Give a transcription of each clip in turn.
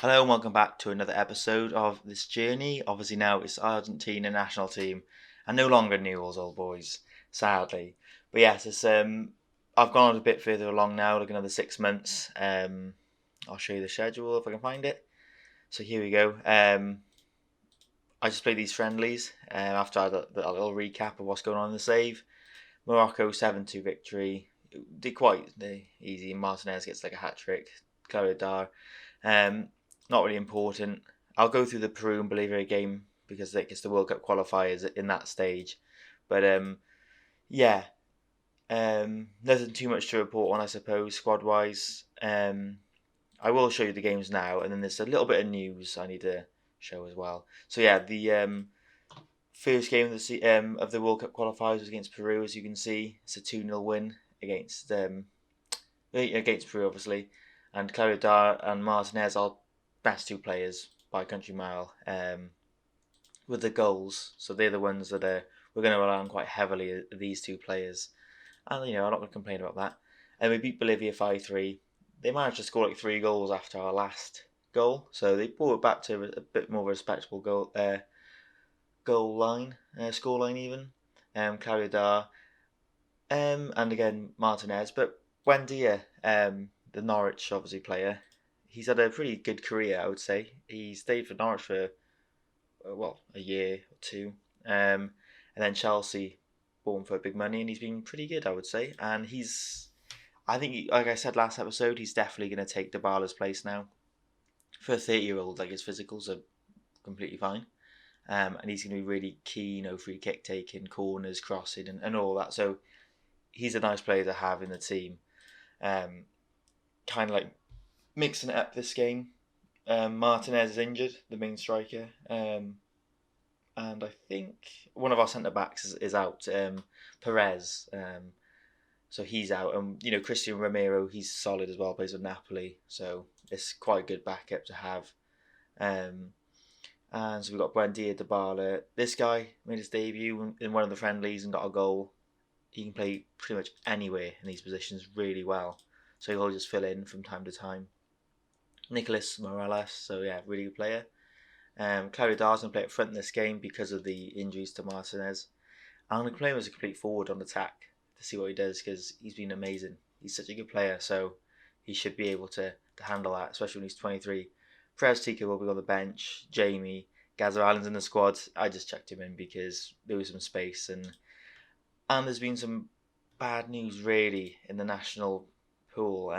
Hello and welcome back to another episode of this journey. Obviously now it's Argentina national team and no longer Newell's old boys, sadly. But yes, I've gone a bit further along now, like another 6 months. I'll show you the schedule if I can find it. So here we go. I just played these friendlies after I had a little recap of what's going on in the save. Morocco 7-2 victory. Did quite easy. Martinez gets like a hat trick. Claudio Dar. Um, Not really important. I'll go through the Peru and Bolivia game because it's the World Cup qualifiers in that stage. But yeah, nothing too much to report on, I suppose, squad wise. I will show you the games now, and then there's a little bit of news I need to show as well. So yeah, the first game of the World Cup qualifiers was against Peru, as you can see. It's a 2-0 win against Peru, obviously. And Claudio Dar and Martinez are best two players by country mile with the goals. So they're the ones that we're going to rely on quite heavily, these two players. And, I'm not going to complain about that. And we beat Bolivia 5-3. They managed to score like 3 goals after our last goal. So they brought it back to a bit more of a respectable goal line, score line even. Claudio Dar, and again Martinez. But Buendia, the Norwich obviously player, he's had a pretty good career, I would say. He stayed for Norwich for a year or two, and then Chelsea bought him for big money, and he's been pretty good, I would say. And I think, like I said last episode, he's definitely going to take Dybala's place now. For a 30-year-old, like his physicals are completely fine. And he's going to be really key, free kick taking, corners, crossing, and all that. So he's a nice player to have in the team. Kind of like mixing it up this game. Martinez is injured, the main striker, and I think one of our centre backs is out. Perez, so he's out, and Christian Romero, he's solid as well, plays with Napoli, so it's quite a good backup to have. And so we've got Buendia, Dybala. This guy made his debut in one of the friendlies and got a goal. He can play pretty much anywhere in these positions really well, so he'll just fill in from time to time. Nicolas Morales, so yeah, really good player. Claudio Dar's going to play up front in this game because of the injuries to Martinez. I'm going to play him as a complete forward on attack to see what he does because he's been amazing. He's such a good player, so he should be able to handle that, especially when he's 23. Perez Tika will be on the bench. Jamie, Gaza Allen's in the squad. I just checked him in because there was some space, and there's been some bad news really in the national pool.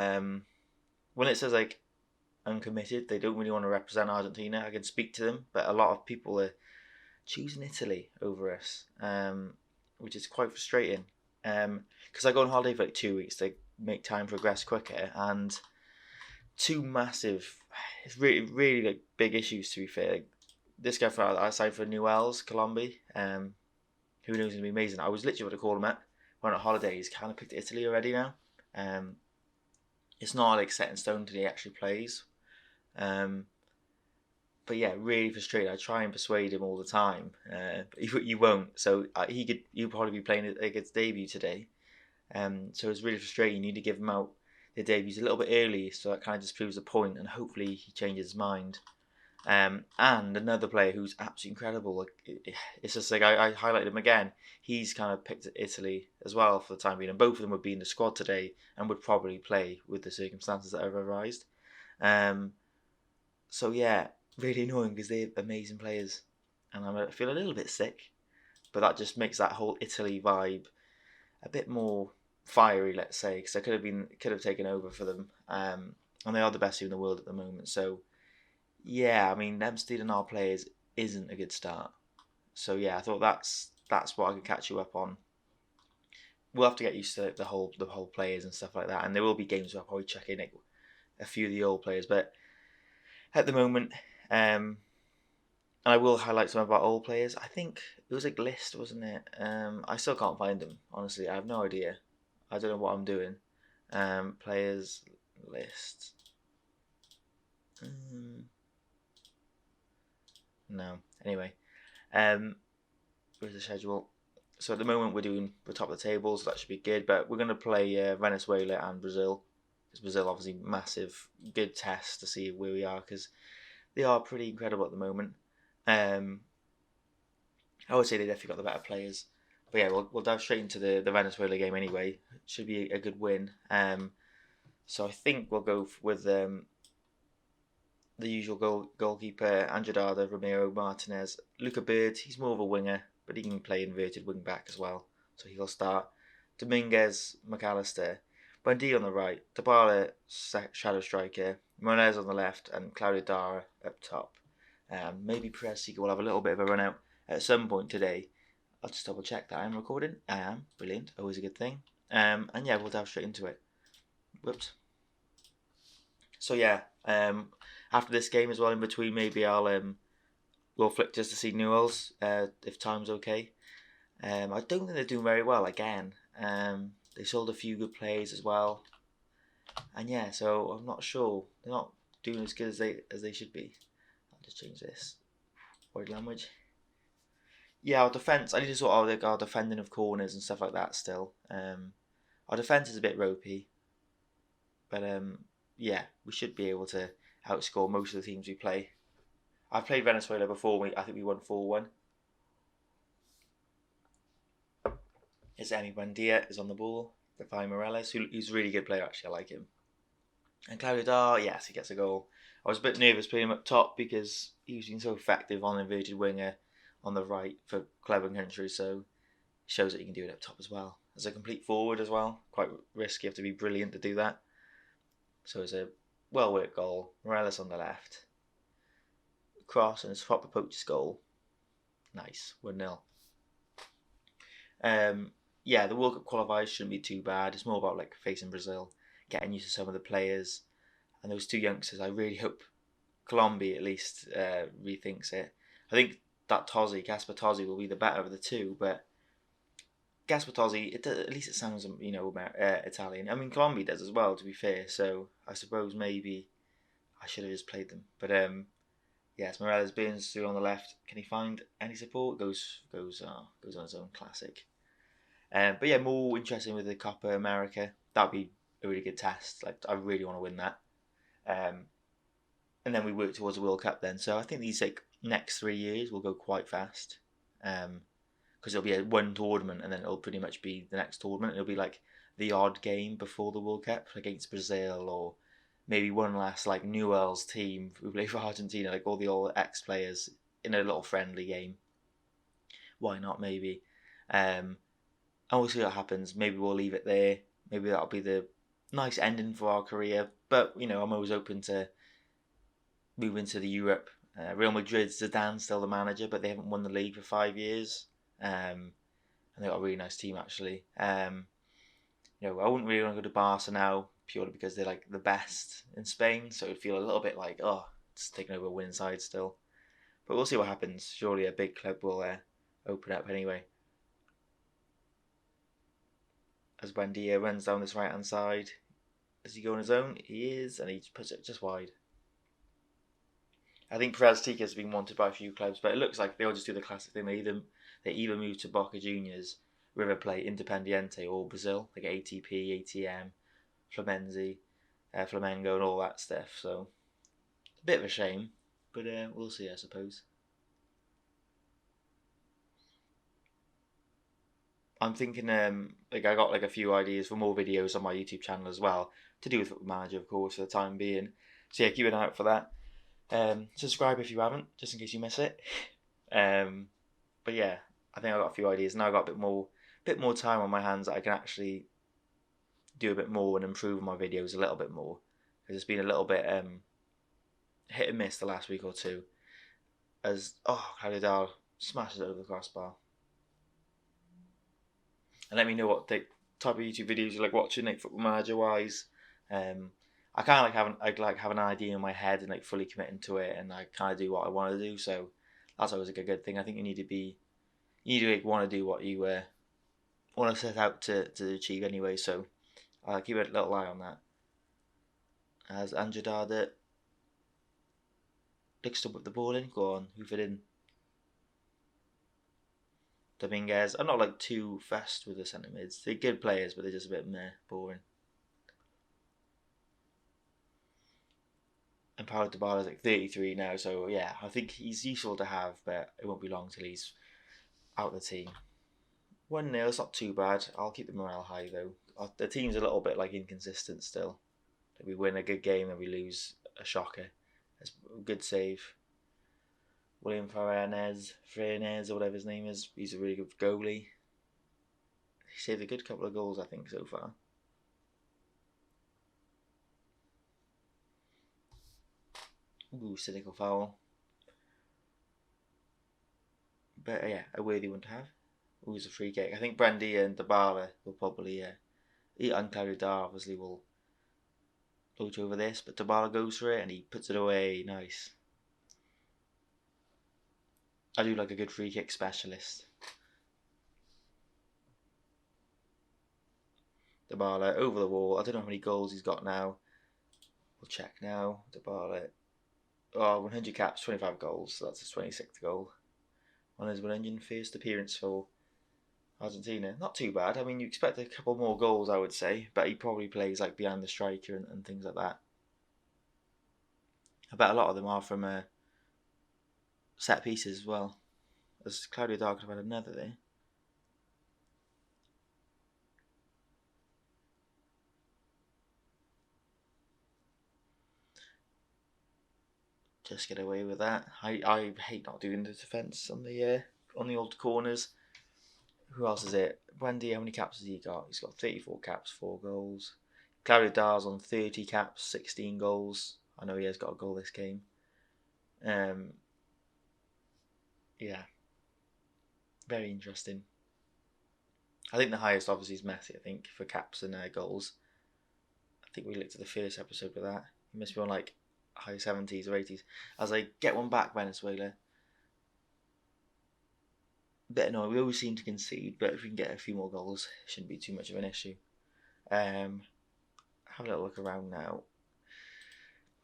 When it says like uncommitted, they don't really want to represent Argentina. I can speak to them, but a lot of people are choosing Italy over us, which is quite frustrating. Because I go on holiday for like 2 weeks to make time progress quicker, and two massive, it's really really like big issues to be fair. Like, this guy I signed for Newell's Colombi, who knows, gonna be amazing. I was literally about to call him up. Went on holiday. He's kind of picked Italy already now. It's not like set in stone until he actually plays. But yeah, really frustrated. I try and persuade him all the time, but you won't. So he'll probably be playing like his debut today. So it's really frustrating. You need to give him out the debuts a little bit early, so that kind of just proves the point, and hopefully he changes his mind. And another player who's absolutely incredible. Like it's just like I highlighted him again. He's kind of picked Italy as well for the time being, and both of them would be in the squad today and would probably play with the circumstances that have arisen. So yeah, really annoying because they're amazing players, and I feel a little bit sick, but that just makes that whole Italy vibe a bit more fiery, let's say, because I could have taken over for them, and they are the best team in the world at the moment. So yeah, I mean them stealing our players isn't a good start. So yeah, I thought that's what I could catch you up on. We'll have to get used to the whole players and stuff like that, and there will be games where I'll probably check in a few of the old players, but at the moment, and I will highlight some of our old players. I think it was like list, wasn't it? I still can't find them. Honestly, I have no idea. I don't know what I'm doing. Players list. No. Anyway, where's the schedule? So at the moment we're top of the table, so that should be good. But we're going to play Venezuela and Brazil. Because Brazil, obviously, massive, good test to see where we are, because they are pretty incredible at the moment. I would say they definitely got the better players. But yeah, we'll dive straight into the Venezuela game anyway. Should be a good win. So I think we'll go with the usual goalkeeper, Andrada, Romero, Martinez. Luca Bird, he's more of a winger, but he can play inverted wing back as well. So he'll start. Dominguez, McAllister, Bundy on the right, Dybala, shadow striker, Monez on the left, and Claudio Dara up top. Maybe Perez will have a little bit of a run out at some point today. I'll just double check that I'm recording. I am. Brilliant. Always a good thing. And yeah, we'll dive straight into it. Whoops. So yeah, after this game as well, in between, maybe we'll flick just to see Newell's if time's okay. I don't think they're doing very well again. They sold a few good players as well, and yeah, so I'm not sure they're not doing as good as they should be. I'll just change this word language. Yeah, our defence. I need to sort out our defending of corners and stuff like that. Still, our defence is a bit ropey, but yeah, we should be able to outscore most of the teams we play. I've played Venezuela before. I think we won 4-1. It's Emi Buendia is on the ball. Rafael Morales, who's a really good player actually. I like him. And Claudio Dar, yes, he gets a goal. I was a bit nervous putting him up top because he's been so effective on inverted winger on the right for club and country, so it shows that he can do it up top as well. As a complete forward as well, quite risky. You have to be brilliant to do that. So it's a well-worked goal. Morales on the left. Cross, and it's a proper poacher's goal. Nice, 1-0. Yeah, the World Cup qualifiers shouldn't be too bad. It's more about like facing Brazil, getting used to some of the players, and those two youngsters. I really hope Colombia at least rethinks it. I think that Gaspar Tozzi, will be the better of the two, but Gaspar Tozzi, at least it sounds Italian. I mean, Colombia does as well, to be fair. So I suppose maybe I should have just played them. But yes, Morales Burns through on the left. Can he find any support? Goes on his own, classic. But yeah, more interesting with the Copa America. That'd be a really good test. Like, I really want to win that. And then we work towards a World Cup then. So I think these next 3 years will go quite fast. Because it'll be one tournament and then it'll pretty much be the next tournament. It'll be like the odd game before the World Cup against Brazil, or maybe one last like Newell's team who play for Argentina, like all the old ex-players in a little friendly game. Why not, maybe? And we'll see what happens. Maybe we'll leave it there. Maybe that'll be the nice ending for our career. But, I'm always open to moving to the Europe. Real Madrid, Zidane's still the manager, but they haven't won the league for 5 years. And they've got a really nice team, actually. I wouldn't really want to go to Barca now, purely because they're like the best in Spain. So it would feel a little bit like, it's taking over a winning side still. But we'll see what happens. Surely a big club will open up anyway. As Buendia runs down this right-hand side. Does he go on his own? He is, and he puts it just wide. I think Perez has been wanted by a few clubs, but it looks like they'll just do the classic thing. They either move to Boca Juniors, River Plate, Independiente, or Brazil, like ATP, ATM, Flamengo, and all that stuff. So, a bit of a shame, but we'll see, I suppose. I'm thinking, I got a few ideas for more videos on my YouTube channel as well, to do with Football Manager, of course, for the time being. So yeah, keep an eye out for that. Subscribe if you haven't, just in case you miss it. But yeah, I think I got a few ideas. Now I got a bit more time on my hands that I can actually do a bit more and improve my videos a little bit more. Because it's been a little bit hit and miss the last week or two. As Khalidal smashes it over the crossbar. And let me know what type of YouTube videos you like watching, like Football Manager wise. I kind of have an idea in my head and like fully committing to it, and I kind of do what I want to do. So that's always a good thing. I think you need to want to do what you want to set out to achieve anyway. So I'll keep a little eye on that. As Andrada looks to put the ball in, go on, hoof it in. Dominguez. I'm not too fussed with the centre mids. They're good players, but they're just a bit boring. And Paulo Dybala's like 33 now, so yeah, I think he's useful to have, but it won't be long till he's out of the team. 1-0, it's not too bad. I'll keep the morale high though. The team's a little bit like inconsistent still. We win a good game and we lose a shocker. That's a good save. William Fernandez or whatever his name is, he's a really good goalie. He saved a good couple of goals, I think, so far. Ooh, cynical foul. But yeah, a worthy one to have. Ooh, it's a free kick. I think Brandy and Dybala will probably Claudio Dar obviously will float over this, but Dybala goes for it and he puts it away. Nice. I do like a good free kick specialist. Dybala over the wall. I don't know how many goals he's got now. We'll check now. Dybala. 100 caps, 25 goals. So that's his 26th goal on his 101st appearance for Argentina. Not too bad. I mean, you expect a couple more goals, I would say, but he probably plays like behind the striker and things like that. I bet a lot of them are from set pieces as well. As Claudio Dar could have had another there. Just get away with that. I hate not doing the defence on the old corners. Who else is it? Wendy, how many caps has he got? He's got 34 caps, 4 goals. Claudio Dar's on 30 caps, 16 goals. I know he has got a goal this game. Yeah. Very interesting. I think the highest obviously is Messi, I think, for caps and goals. I think we looked at the first episode with that. He must be on like high 70s or 80s. As I get one back, Venezuela. Bit annoying. We always seem to concede, but if we can get a few more goals, it shouldn't be too much of an issue. Have a little look around now.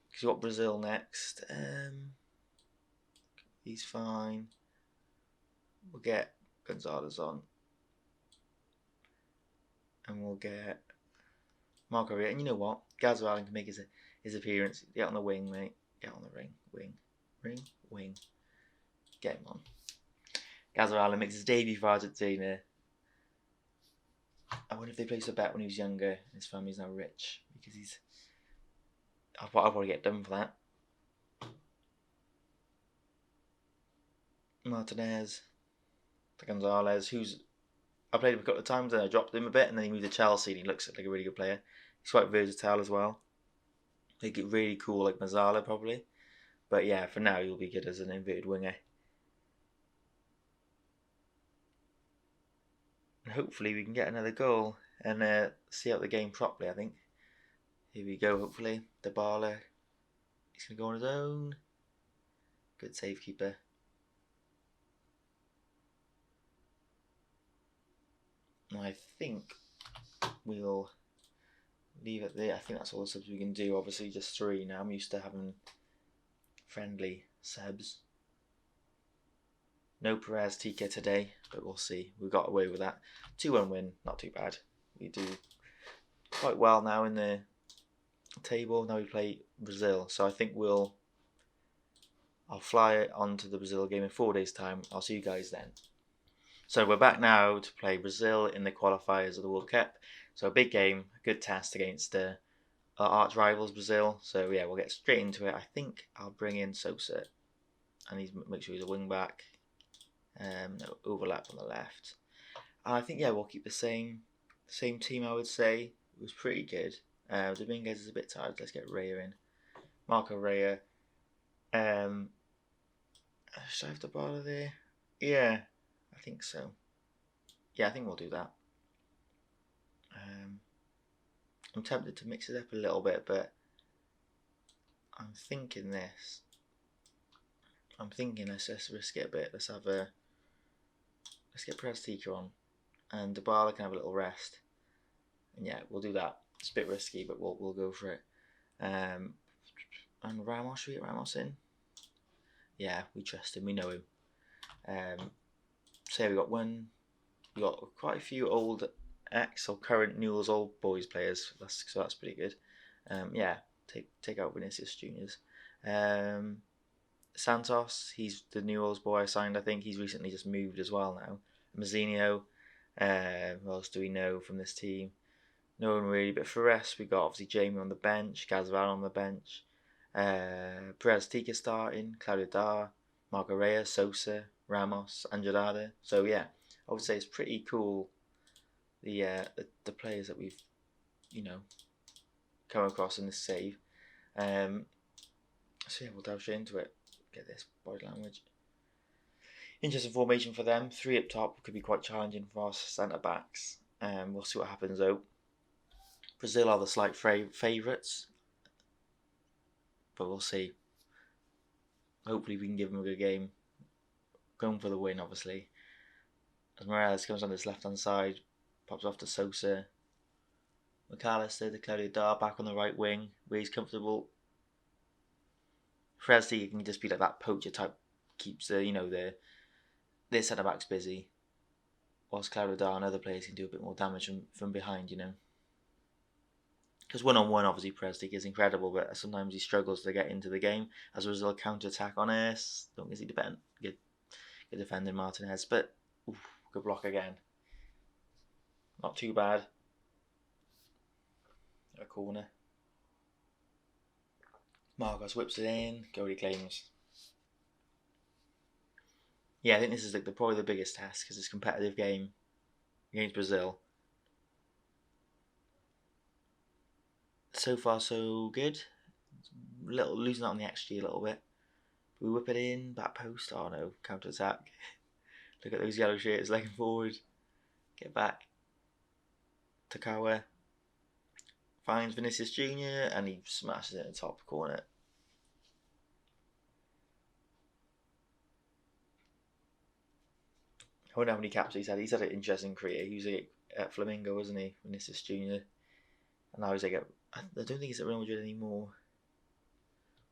Because we've got Brazil next. He's fine. We'll get Gonzalez on. And we'll get Marco Rey. And you know what? Gaza Allen can make his appearance. Get on the wing, mate. Get on the ring. Wing. Get him on. Gaza Allen makes his debut for Argentina. I wonder if they placed a bet when he was younger and his family's now rich. Because I'll probably get done for that. Martinez. Gonzalez, I played him a couple of times and I dropped him a bit and then he moved to Chelsea and he looks like a really good player. He's quite versatile as well. He'd get really cool like Mazzala probably. But yeah, for now he'll be good as an inverted winger. And hopefully we can get another goal and see out the game properly, I think. Here we go, hopefully. Dybala. He's going to go on his own. Good save keeper. I think we'll leave it there. I think that's all the subs we can do. Obviously just 3 now. I'm used to having friendly subs. No Perez Tika today, but we'll see. We got away with that. 2-1 win, not too bad. We do quite well now in the table. Now we play Brazil, so I think I'll fly on to the Brazil game in 4 days' time. I'll see you guys then. So we're back now to play Brazil in the qualifiers of the World Cup. So a big game, a good test against our arch rivals Brazil. So yeah, we'll get straight into it. I think I'll bring in Sosa. I need to make sure he's a wing back. No overlap on the left. And I think we'll keep the same team. I would say it was pretty good. Dominguez is a bit tired. Let's get Raya in. Marco Raya. Should I have the baller there? Yeah. I think so. Yeah, I think we'll do that. I'm tempted to mix it up a little bit, but I'm thinking this. Let's risk it a bit. Let's get Prestica on, and Dybala can have a little rest. And yeah, we'll do that. It's a bit risky, but we'll go for it. And Ramos, should we get Ramos in? Yeah, we trust him. We know him. So yeah, we got quite a few old ex or current Newell's Old Boys players. So that's pretty good. Yeah, take out Vinicius Juniors. Santos, he's the New Orleans boy I signed. I think he's recently just moved as well now. Mazzinho. Who else do we know from this team? No one really, but for us, we got obviously Jamie on the bench, Gazval on the bench, Perez Tika starting, Claudio Dar, Margaret, Sosa, Ramos, Angelada. So yeah, I would say it's pretty cool. The players that we've come across in this save. So yeah, we'll dive straight into it. Get this body language. Interesting formation for them. 3 up top could be quite challenging for our centre backs. We'll see what happens though. Brazil are the slight favourites, but we'll see. Hopefully we can give them a good game. Going for the win, obviously. As Morales comes on this left-hand side, pops off to Sosa. McAllister to Claudio Dar back on the right wing, where he's comfortable. Fresdy can just be like that poacher type, keeps their centre backs busy, whilst Claudio Dar and other players can do a bit more damage from behind, Because one-on-one, obviously, Prestig is incredible, but sometimes he struggles to get into the game. As a result, counter-attack on us. Don't guess he good defending Martinez, but good block again. Not too bad. A corner. Marcos whips it in. Goalie claims. Yeah, I think this is probably the biggest test because it's a competitive game against Brazil. So far, so good. Losing out on the XG a little bit. We whip it in, back post. Oh no, counter attack. Look at those yellow shirts legging forward. Get back. Takawa finds Vinicius Jr. and he smashes it in the top corner. I wonder how many caps he's had. He's had an interesting career. He was at Flamengo, wasn't he? Vinicius Jr. And now he's I don't think he's at Real Madrid anymore.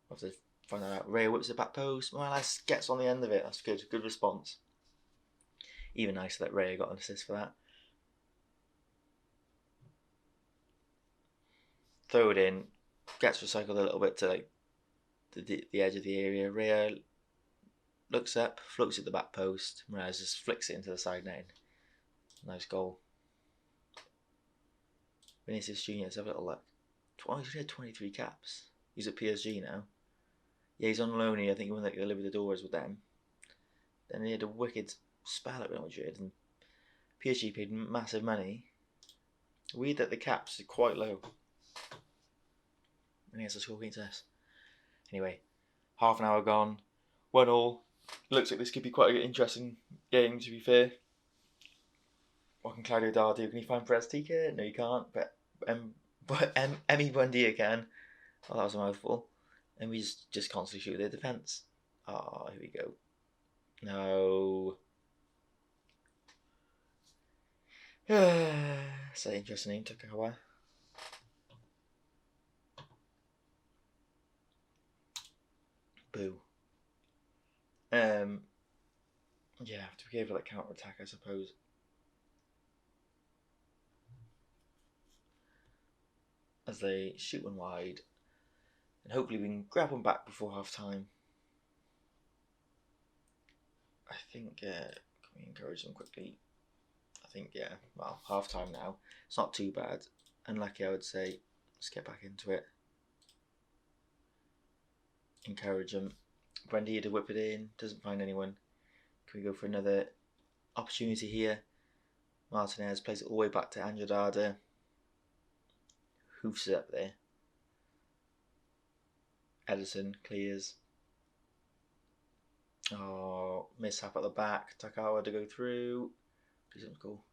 We'll have to find that out. Ray whips the back post. Morales gets on the end of it. That's good. Good response. Even nicer that Ray got an assist for that. Throw it in. Gets recycled a little bit to the edge of the area. Ray looks up, floats at the back post. Morales just flicks it into the side net. Nice goal. Vinicius Jr. Let's have a little look. He's had 23 caps. He's at PSG now. Yeah, he's on loan here. I think he won the Libertadores with them. Then he had a wicked spell at Real Madrid, and PSG paid massive money. Weird that the caps are quite low. And he has to score against us. Anyway, half an hour gone. 1-1. Looks like this could be quite an interesting game, to be fair. What can Claudio Dar do? Can he find Perez Tika? No, he can't. But Emi Buendia can. Oh, that was a mouthful. And we just constantly shoot their defence. Oh, here we go. No. That's an interesting name, Takawa. Boo. Yeah, have to be careful that counter attack, I suppose. As they shoot one wide, and hopefully we can grab one back before half time. I think, can we encourage them quickly? I think, yeah, well, half time now. It's not too bad. Unlucky, I would say. Let's get back into it. Encourage them. Buendia to whip it in, doesn't find anyone. Can we go for another opportunity here? Martinez plays it all the way back to Angelada. Hoofs it up there. Edison clears. Oh, mishap at the back. Takawa to go through. Do something cool.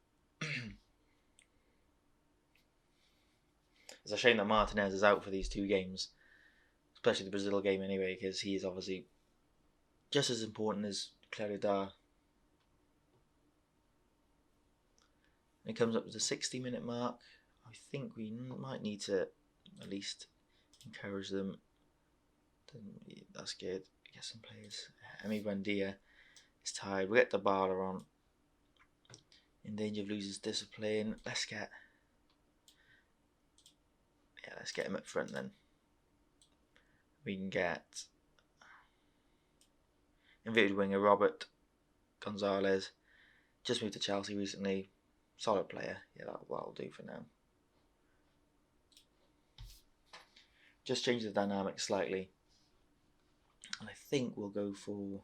It's a shame that Martinez is out for these 2 games. Especially the Brazil game anyway, because he is obviously just as important as Claudio Dar. And it comes up to the 60-minute mark. I think we might need to at least encourage them. That's good. Get some players. Emi Buendia is tired. We get the Dybala on. In danger of losing his discipline. Let's get him up front then. We can get Converted winger Robert Gonzalez. Just moved to Chelsea recently. Solid player. Yeah, that'll do for now. Just change the dynamic slightly. And I think we'll go for...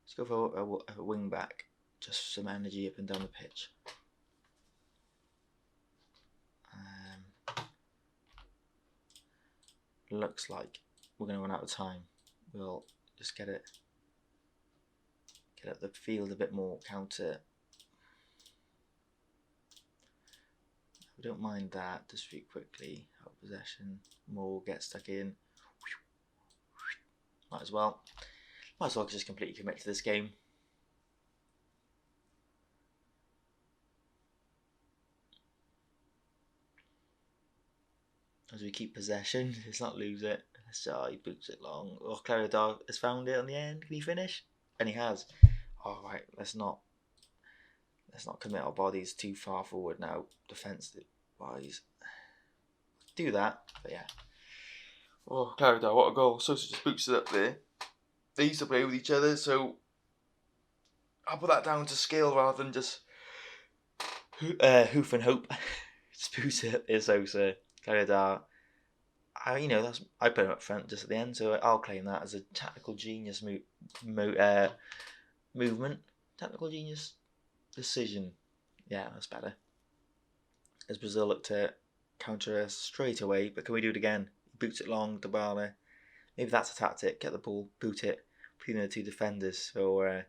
Let's go for a wing back. Just some energy up and down the pitch. Looks like we're going to run out of time. We'll just get up the field a bit more, counter. We don't mind that. Distribute quickly. Out of possession. More get stuck in. Might as well just completely commit to this game. As we keep possession, let's not lose it. He boots it long. Oh, Claridad has found it on the end. Can he finish? And he has. All right, let's not commit our bodies too far forward now, defensive wise. Do that, but yeah. Oh, Claridad, what a goal! Sosa just boots it up there. They used to play with each other, so I'll put that down to skill rather than just hoof and hope. Just boots it up there, Sosa. Claridad. I put him up front just at the end, so I'll claim that as a tactical genius movement. Tactical genius decision. Yeah, that's better. As Brazil look to counter us straight away, but can we do it again? Boots it long, Dybala. Maybe that's a tactic. Get the ball, boot it, between the two defenders for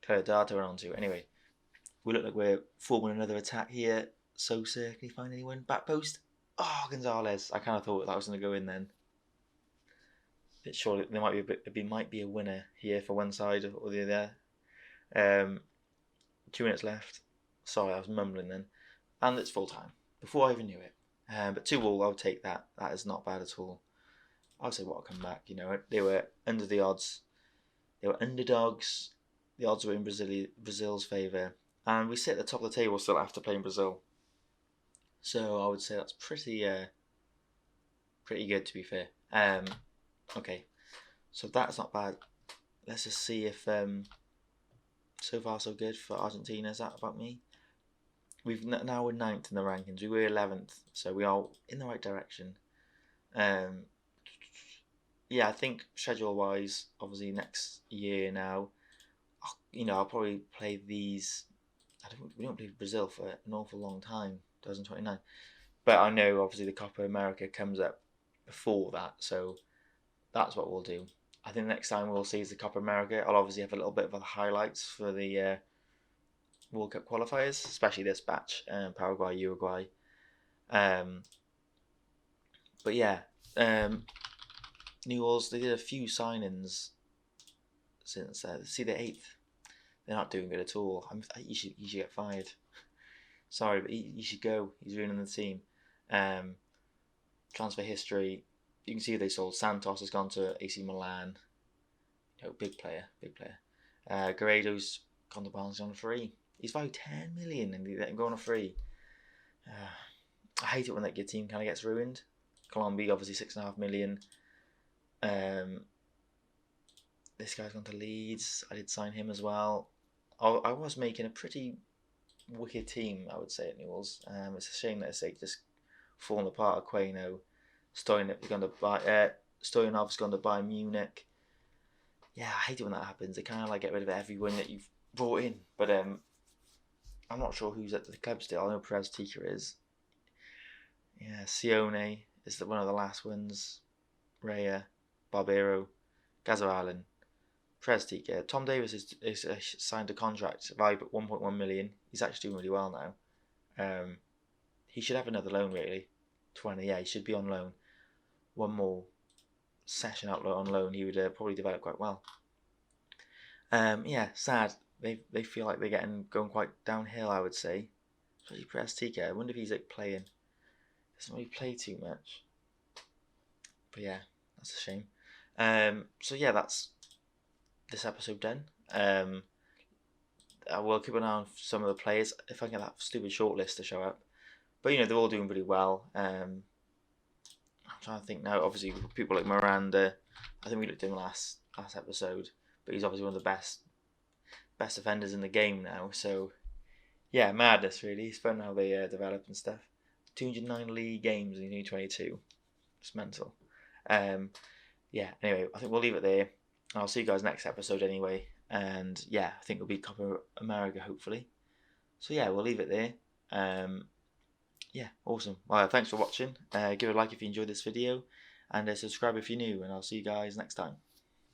Claridad to run onto. Anyway, we look like we're forming another attack here. Sosa, can you find anyone? Back post. Oh, Gonzalez. I kind of thought that was going to go in then. But surely there might be a winner here for one side or the other. 2 minutes left. Sorry, I was mumbling then. And it's full time. Before I even knew it. But 2-2, I'll take that. That is not bad at all. I'll say what a comeback. You know, they were under the odds. They were underdogs. The odds were in Brazil's favour. And we sit at the top of the table still after playing Brazil. So I would say that's pretty good, to be fair. Okay, so that's not bad. Let's just see if so far so good for Argentina. Is that about me? Now we're 9th in the rankings. We were 11th, so we are in the right direction. Yeah, I think schedule-wise, obviously next year now, I'll probably play these. We don't play Brazil for an awful long time. 2029, but I know obviously the Copa America comes up before that, so that's what we'll do. I think the next time we'll see is the Copa America. I'll obviously have a little bit of the highlights for the World Cup qualifiers, especially this batch, Paraguay, Uruguay. But yeah, Newell's, they did a few signings since see the 8th. They're not doing good at all. You should get fired. Sorry, but you should go. He's ruining the team. Transfer history. You can see they sold. Santos has gone to AC Milan. Big player. Guerrero's gone to Barcelona on free. He's valued 10 million and they let him go on a free. I hate it when your team kind of gets ruined. Colombia, obviously 6.5 million. This guy's gone to Leeds. I did sign him as well. I was making a pretty wicked team, I would say, at Newell's. It's a shame that it's just fallen apart. Aquino, Stoyanov's gone to Bayern Munich. Yeah, I hate it when that happens. They kind of get rid of everyone that you've brought in. But I'm not sure who's at the club still. I know Perez Tika is. Yeah, Sione is one of the last ones. Raya, Barbero, Gazarin, Perez Tika. Tom Davis is signed a contract valued at 1.1 million. He's actually doing really well now. He should have another loan, really. 20, yeah, he should be on loan. One more session out on loan, he would probably develop quite well. Yeah, sad. They feel like they're going quite downhill, I would say. Especially Perez Tika. I wonder if he's playing. Doesn't really play too much. But yeah, that's a shame. So yeah, that's this episode done. I will keep an eye on some of the players if I can get that stupid shortlist to show up. But they're all doing really well. I'm trying to think now. Obviously, people like Miranda. I think we looked at him last episode. but he's obviously one of the best defenders in the game now. So yeah, madness really. It's fun how they develop and stuff. 209 league games in 2022. It's mental. Yeah. Anyway, I think we'll leave it there. I'll see you guys next episode anyway. And yeah, I think it'll be Copa America hopefully. So yeah, we'll leave it there. Yeah, awesome. Well, thanks for watching. Give it a like if you enjoyed this video, and subscribe if you're new. And I'll see you guys next time.